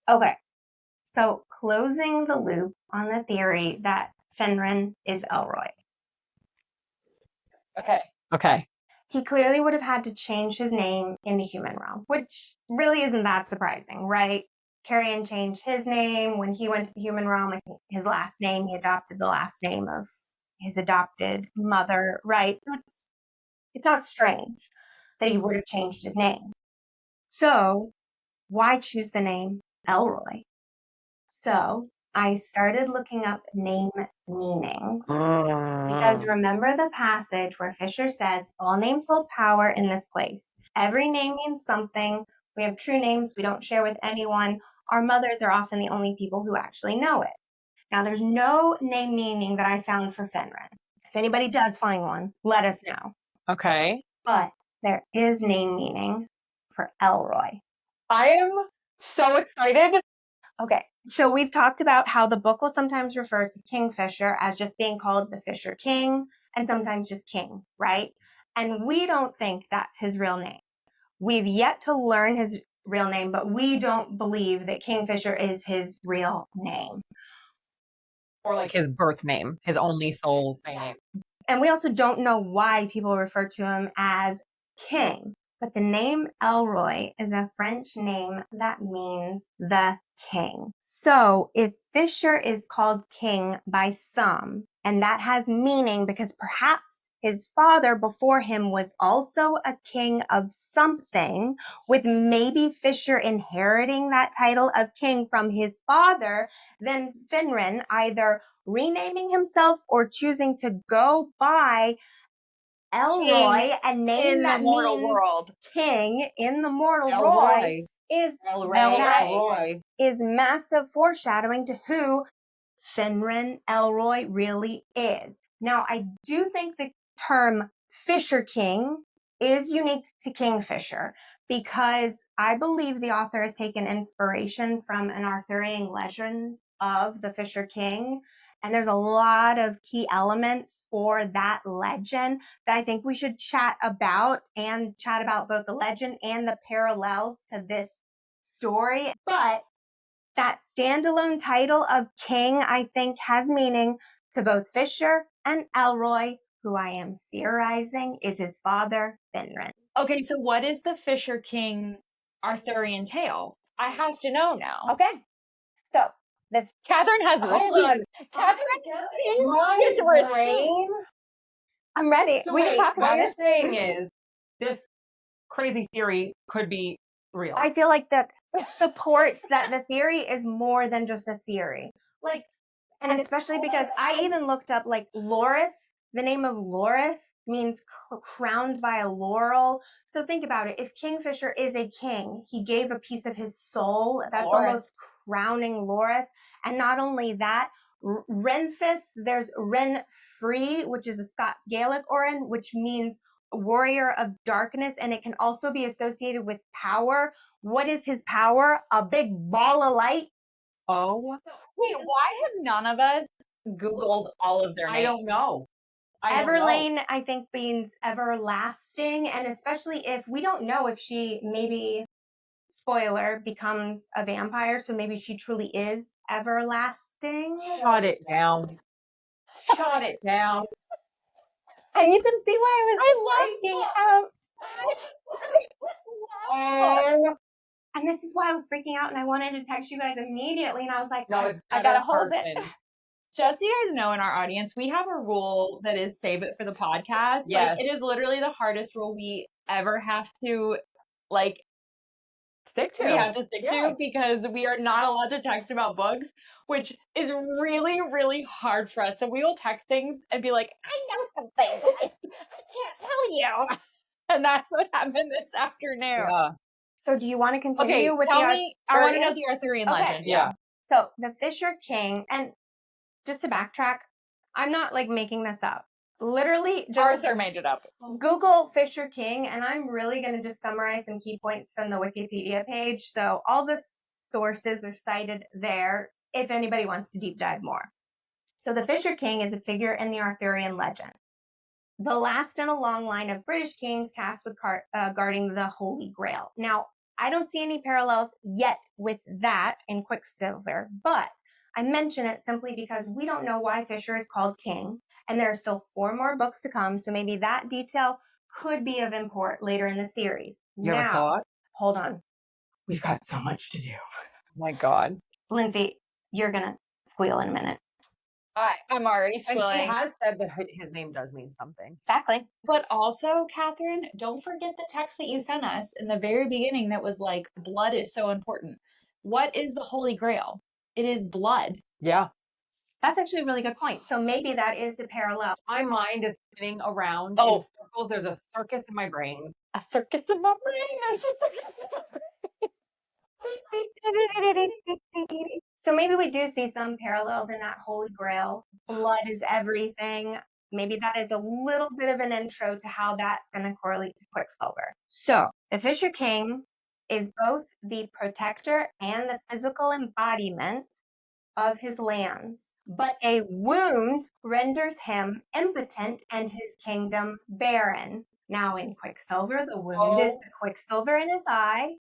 Okay. So closing the loop on the theory that Fenrir is Elroy. Okay. He clearly would have had to change his name in the human realm, which really isn't that surprising, right? Carrion changed his name when he went to the human realm. I think his last name, he adopted the last name of his adopted mother, right? It's not strange that he would have changed his name. So why choose the name Elroy? So I started looking up name meanings because remember the passage where Fisher says, all names hold power in this place. Every name means something. We have true names we don't share with anyone. Our mothers are often the only people who actually know it. Now, there's no name meaning that I found for Fenrir. If anybody does find one, let us know. Okay. But there is name meaning for Elroy. I am so excited. Okay, so we've talked about how the book will sometimes refer to Kingfisher as just being called the Fisher King and sometimes just King, right? And we don't think that's his real name. We've yet to learn his real name, but we don't believe that Kingfisher is his real name. Or like his birth name, his only soul name. And we also don't know why people refer to him as King. But the name Elroy is a French name that means the king. So if Fisher is called king by some, and that has meaning because perhaps his father before him was also a king of something, with maybe Fisher inheriting that title of king from his father, then Finran either renaming himself or choosing to go by Elroy and name in that the mortal means world. king in the mortal Elroy. Elroy is massive foreshadowing to who Fenrir Elroy really is. Now, I do think the term Fisher King is unique to Kingfisher because I believe the author has taken inspiration from an Arthurian legend of the Fisher King. And there's a lot of key elements for that legend that I think we should chat about and chat about both the legend and the parallels to this story. But that standalone title of king, I think, has meaning to both Fisher and Elroy, who I am theorizing is his father, Finran. Okay, so what is the Fisher King Arthurian tale? I have to know now. Okay. So, Katharine has Hold on. Katharine, get the receipt. I'm ready. So we can talk about what it. you're saying is this crazy theory could be real. I feel like that supports that the theory is more than just a theory. And especially because I even looked up Lorith, the name of Lorith means crowned by a laurel. So think about it. If Kingfisher is a king, he gave a piece of his soul. That's Lorith. almost crowning Lorith. And not only that, Renfis, there's Renfree, which is a Scots Gaelic origin, which means warrior of darkness. And it can also be associated with power. What is his power? A big ball of light. Oh, Wait, why have none of us Googled all of their names? I don't know. Everlane, I think, means everlasting. And especially if we don't know if she maybe, spoiler, becomes a vampire. So maybe she truly is everlasting. Shut it down. Shut it down. And you can see why I was freaking out. And this is why I was freaking out. And I wanted to text you guys immediately. And I was like, No, it's I got to hold it. Just so you guys know, in our audience, we have a rule that is save it for the podcast. Yes. It is literally the hardest rule we ever have to stick to. We have to stick to because we are not allowed to text about books, which is really, really hard for us. So we will text things and be like, I know something, but I can't tell you. And that's what happened this afternoon. Yeah. So do you want to continue with tell me, I want to know the Arthurian legend. Yeah. So the Fisher King, and just to backtrack, I'm not making this up. Literally, just Arthur made it up. Google Fisher King, and I'm really going to just summarize some key points from the Wikipedia page. So all the sources are cited there if anybody wants to deep dive more. So the Fisher King is a figure in the Arthurian legend, the last in a long line of British kings tasked with guarding the Holy Grail. Now, I don't see any parallels yet with that in Quicksilver, but I mention it simply because we don't know why Fisher is called king, and there are still 4 more books to come, so maybe that detail could be of import later in the series. You ever Now, thought? hold on. We've got so much to do. Oh my God. Lindsey, you're going to squeal in a minute. I'm already And squilling. she has said that his name does mean something. Exactly. But also, Katharine, don't forget the text that you sent us in the very beginning that was like, blood is so important. What is the Holy Grail? It is blood. Yeah. That's actually a really good point. So maybe that is the parallel. My mind is spinning around Oh. in circles. There's a circus in my brain. A circus in my brain. There's a circus in my brain. So maybe we do see some parallels in that Holy Grail. Blood is everything. Maybe that is a little bit of an intro to how that's going to correlate to Quicksilver. So the Fisher King is both the protector and the physical embodiment of his lands, but a wound renders him impotent and his kingdom barren. Now in Quicksilver, the wound is the quicksilver in his eye,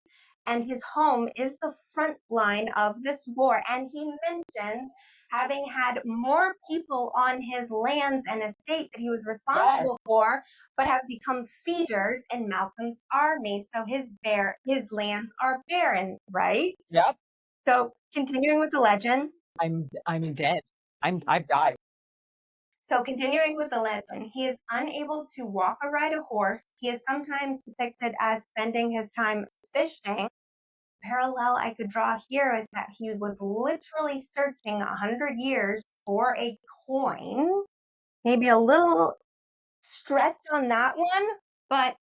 and his home is the front line of this war. And he mentions having had more people on his lands and estate that he was responsible for, but have become feeders in Malcolm's army. So his lands are barren, right? Yep. So continuing with the legend. I'm dead. I've died. So continuing with the legend, he is unable to walk or ride a horse. He is sometimes depicted as spending his time fishing. Parallel I could draw here is that he was literally searching 100 years for a coin. Maybe a little stretch on that one, but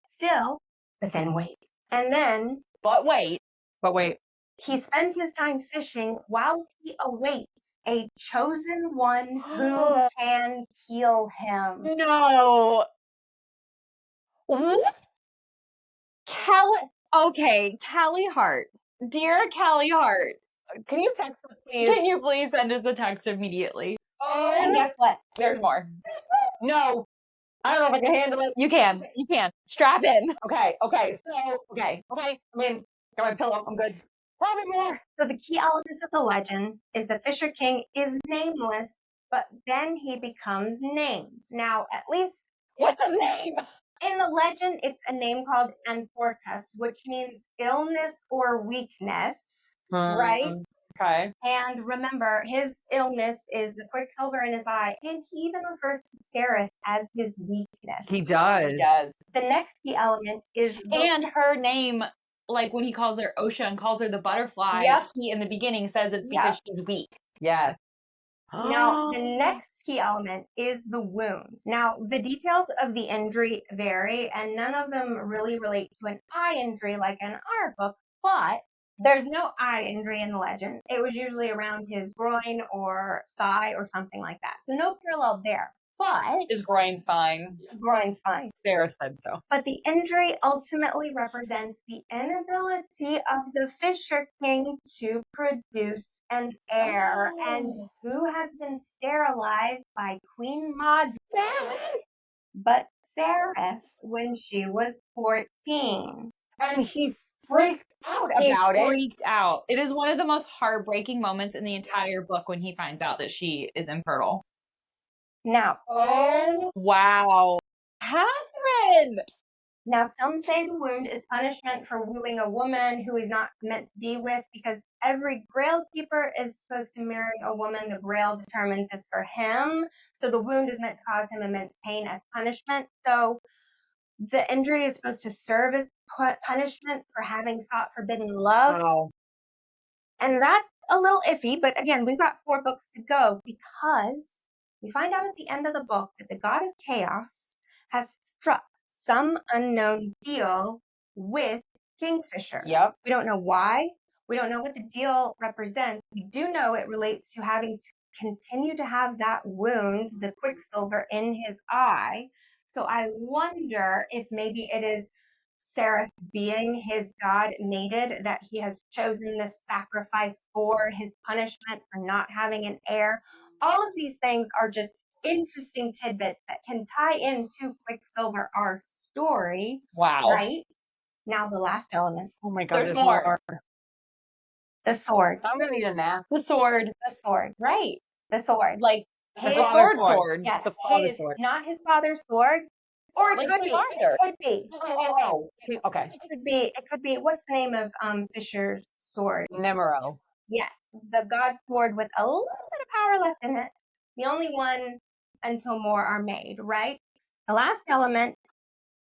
still, but then wait. And then, But wait. he spends his time fishing while he awaits a chosen one who can heal him. No. What? Callie Hart. Dear Callie Hart, Can you text us, please? can you please send us a text immediately? And guess what? There's more. No. I don't know if I can handle it. You can. You can. Strap in. Okay. I mean, got my pillow. I'm good. Probably more. So the key elements of the legend is the Fisher King is nameless, but then he becomes named. Now, at least What's his name? in the legend, it's a name called Anfortas, which means illness or weakness, right? Okay. And remember, his illness is the quicksilver in his eye, and he even refers to Ceres as his weakness. He does. The next key element is And her name, like when he calls her Osha and calls her the butterfly, he in the beginning says it's because she's weak. Yes. Now, the next key element is the wound. Now, the details of the injury vary, and none of them really relate to an eye injury like in our book, but there's no eye injury in the legend. It was usually around his groin or thigh or something like that. So no parallel there. But his groin's fine. Groin's fine. Sarah said so. But the injury ultimately represents the inability of the Fisher King to produce an heir, and who has been sterilized by Queen Maud, but Ceres when she was 14. And he freaked out about it. Freaked out. It is one of the most heartbreaking moments in the entire book when he finds out that she is infertile. Now, wow. Katharine! Now, some say the wound is punishment for wooing a woman who he's not meant to be with, because every Grail keeper is supposed to marry a woman the Grail determines is for him. So the wound is meant to cause him immense pain as punishment. So the injury is supposed to serve as punishment for having sought forbidden love. Wow. And that's a little iffy, but again, we've got 4 books to go, because we find out at the end of the book that the god of chaos has struck some unknown deal with Kingfisher. Yep. We don't know why. We don't know what the deal represents. We do know it relates to having to continue to have that wound, the quicksilver in his eye. So I wonder if maybe it is Ceres being his god mated, that he has chosen this sacrifice for his punishment for not having an heir. All of these things are just interesting tidbits that can tie into Quicksilver, our story. Wow. Right? Now the last element, Oh my God, There's more. the sword. I'm gonna need a nap. The sword. The sword. Right. The sword. Like The the father's sword. Yes, The father's his, sword. not his father's sword. Or it Like could his be. father. It could be. Oh. Okay. It could be. It could be. What's the name of Fisher's sword? Nemero. Yes, the god sword with a little bit of power left in it. The only one until more are made, right? The last element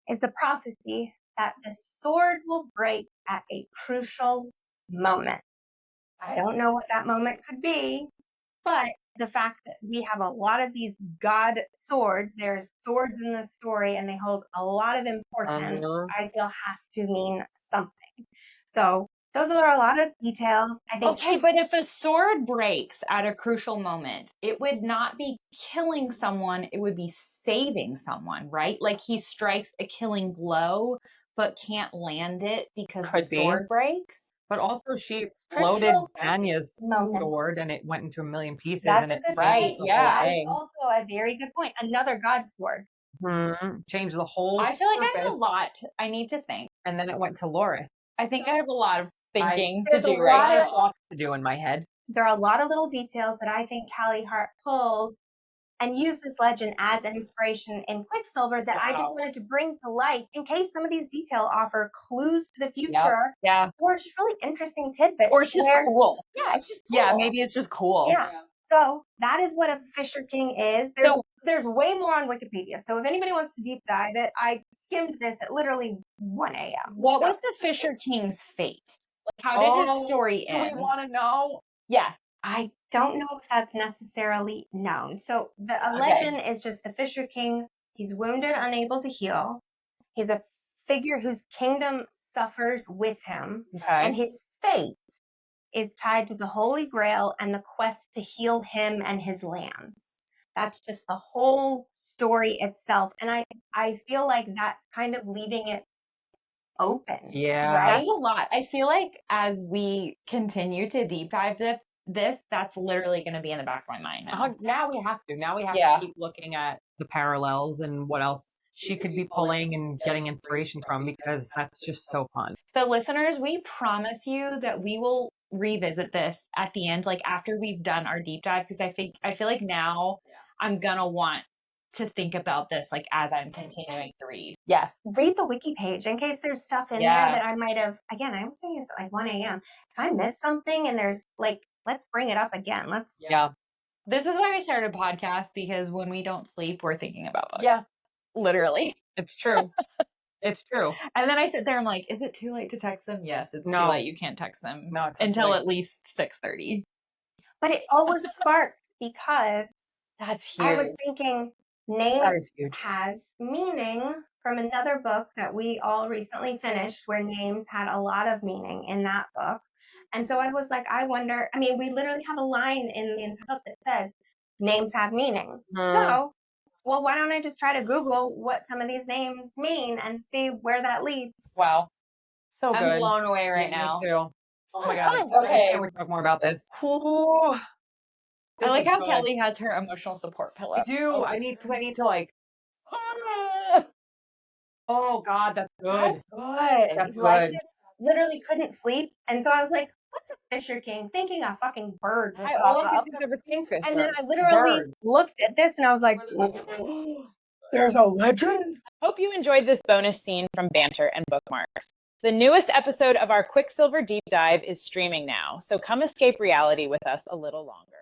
is the prophecy that the sword will break at a crucial moment. I don't know what that moment could be, but the fact that we have a lot of these god swords, there's swords in the story and they hold a lot of importance, I feel has to mean something. So those are a lot of details. I think. Okay, but if a sword breaks at a crucial moment, it would not be killing someone, it would be saving someone, right? Like he strikes a killing blow, but can't land it because Could the be. sword breaks. But also, she exploded Crucial Anya's moment. sword, and it went into a million pieces. That's and a it good Right, point. changed the yeah. whole That is thing. also a very good point. Another god sword. Changed the whole. I feel like I have a purpose, lot. I need to think. and then it went to Lorith. I think I have a lot of thinking to There's a do lot right of- now. Lots to do in my head. There are a lot of little details that I think Callie Hart pulled and used this legend as an inspiration in Quicksilver that I just wanted to bring to light in case some of these details offer clues to the future Yeah. or just really interesting tidbits. Or it's just cool. Yeah, it's just cool. Yeah, maybe it's just cool. Yeah. So that is what a Fisher King is. There's way more on Wikipedia. So if anybody wants to deep dive it, I skimmed this at literally 1 a.m. What was the Fisher King's fate? Like, how did his story Do we end? want to know? Yes. I don't know if that's necessarily known. So the legend is just the Fisher King. He's wounded, unable to heal. He's a figure whose kingdom suffers with him. Okay. And his fate is tied to the Holy Grail and the quest to heal him and his lands. That's just the whole story itself. And I feel like that's kind of leaving it open. Yeah. Right? That's a lot. I feel like as we continue to deep dive this, that's literally going to be in the back of my mind now. Now we have to. Now we have Yeah. to keep looking at the parallels and what else she could be pulling and getting inspiration from, because that's just so fun. So listeners, we promise you that we will revisit this at the end, like after we've done our deep dive, because I feel like now I'm going to want to think about this like as I'm continuing to read. Yes. Read the wiki page in case there's stuff in there that I might have. Again, I was doing this at like 1 a.m. If I missed something and there's like, let's bring it up again. Yeah. This is why we started a podcast, because when we don't sleep, we're thinking about books. Yes. Literally. It's true. It's true. And then I sit there, I'm like, is it too late to text them? Yes, it's too late. You can't text them until at least 6:30. But it always sparked because that's huge. I was thinking names has meaning from another book that we all recently finished, where names had a lot of meaning in that book. And so I was like, I wonder, I mean, we literally have a line in the entire book that says names have meaning. So, well, why don't I just try to Google what some of these names mean and see where that leads? Wow. So good. I'm blown away right now. Me too. Oh my God. Fun. Okay. I can't wait to talk more about this. Ooh. I like how Kelly has her emotional support pillow. I do. I need to like. Oh God, that's good. That's good. Literally couldn't sleep, and so I was like, "What's a Fisher King?" Thinking a fucking bird. All I can think of is kingfisher. And then I literally looked at this, and I was like, "There's a legend." Hope you enjoyed this bonus scene from Banter and Bookmarks. The newest episode of our Quicksilver Deep Dive is streaming now, so come escape reality with us a little longer.